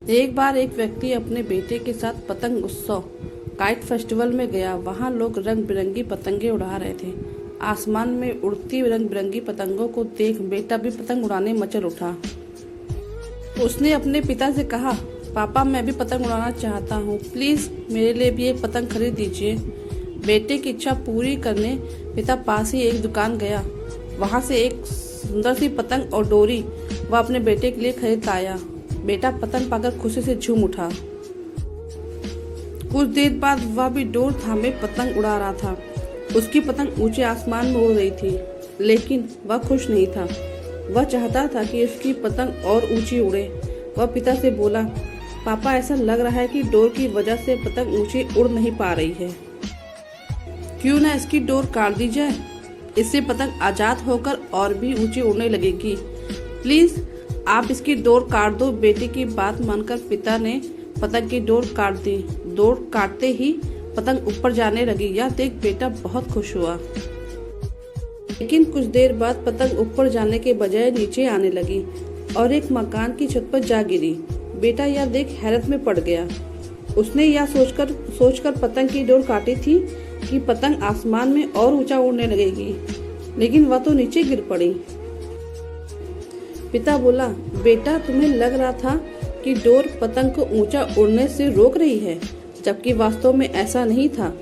एक बार एक व्यक्ति अपने बेटे के साथ पतंग उत्सव काइट फेस्टिवल में गया। वहाँ लोग रंग बिरंगी पतंगे उड़ा रहे थे। आसमान में उड़ती रंग बिरंगी पतंगों को देख बेटा भी पतंग उड़ाने मचल उठा। उसने अपने पिता से कहा, पापा मैं भी पतंग उड़ाना चाहता हूँ, प्लीज मेरे लिए भी एक पतंग खरीद दीजिए। बेटे की इच्छा पूरी करने पिता पास ही एक दुकान गया। वहाँ से एक सुंदर सी पतंग और डोरी वह अपने बेटे के लिए खरीद आया। बेटा पतंग पाकर खुशी से झूम उठा। कुछ देर बाद वह भी डोर थामे पतंग उड़ा रहा था। उसकी पतंग ऊंचे आसमान में उड़ रही थी, लेकिन वह खुश नहीं था। वह चाहता था कि उसकी पतंग और ऊंची उड़े। वह पिता से बोला, पापा ऐसा लग रहा है कि डोर की वजह से पतंग ऊंची उड़ नहीं पा रही है। क्यों ना इसकी डोर काट दी जाए, इससे पतंग आजाद होकर और भी ऊंची उड़ने लगेगी। प्लीज आप इसकी डोर काट दो। बेटे की बात मानकर पिता ने पतंग की डोर काट दी। डोर काटते ही पतंग ऊपर जाने लगी। यह देख बेटा बहुत खुश हुआ। लेकिन कुछ देर बाद पतंग ऊपर जाने के बजाय नीचे आने लगी और एक मकान की छत पर जा गिरी। बेटा यह देख हैरत में पड़ गया। उसने यह सोचकर पतंग की डोर काटी थी कि पतंग आसमान में और ऊंचा उड़ने लगेगी, लेकिन वह तो नीचे गिर पड़ी। पिता बोला, बेटा तुम्हें लग रहा था कि डोर पतंग को ऊंचा उड़ने से रोक रही है, जबकि वास्तव में ऐसा नहीं था।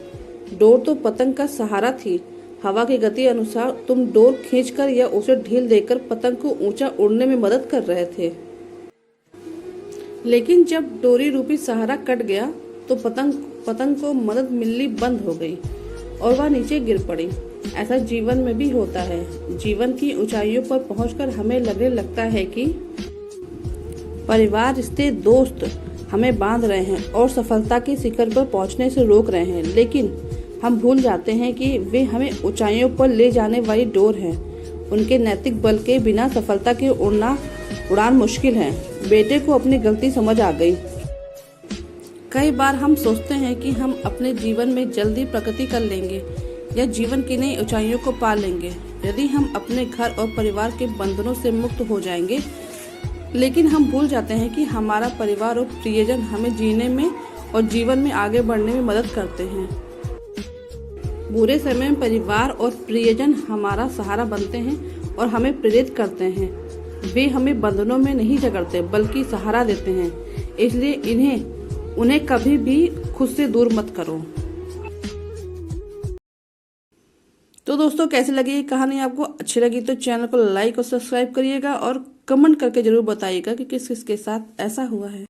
डोर तो पतंग का सहारा थी। हवा की गति अनुसार तुम डोर खींचकर या उसे ढील देकर पतंग को ऊंचा उड़ने में मदद कर रहे थे। लेकिन जब डोरी रूपी सहारा कट गया तो पतंग को मदद मिलनी बंद हो गई और वह नीचे गिर पड़ी। ऐसा जीवन में भी होता है। जीवन की ऊंचाइयों पर पहुंचकर हमें लगने लगता है कि परिवार, रिश्ते, दोस्त हमें बांध रहे हैं और सफलता की शिखर पर पहुंचने से रोक रहे हैं, लेकिन हम भूल जाते हैं कि वे हमें ऊंचाइयों पर ले जाने वाली डोर हैं। उनके नैतिक बल के बिना सफलता की उड़ान मुश्किल है। बेटे को अपनी गलती समझ आ गई। कई बार हम सोचते हैं कि हम अपने जीवन में जल्दी प्रगति कर लेंगे या जीवन की नई ऊंचाइयों को पा लेंगे यदि हम अपने घर और परिवार के बंधनों से मुक्त हो जाएंगे, लेकिन हम भूल जाते हैं कि हमारा परिवार और प्रियजन हमें जीने में और जीवन में आगे बढ़ने में मदद करते हैं। बुरे समय में परिवार और प्रियजन हमारा सहारा बनते हैं और हमें प्रेरित करते हैं। वे हमें बंधनों में नहीं जकड़ते बल्कि सहारा देते हैं। इसलिए उन्हें कभी भी खुद से दूर मत करो। तो दोस्तों, कैसी लगी ये कहानी? आपको अच्छी लगी तो चैनल को लाइक और सब्सक्राइब करिएगा और कमेंट करके जरूर बताइएगा कि किस किस के साथ ऐसा हुआ है।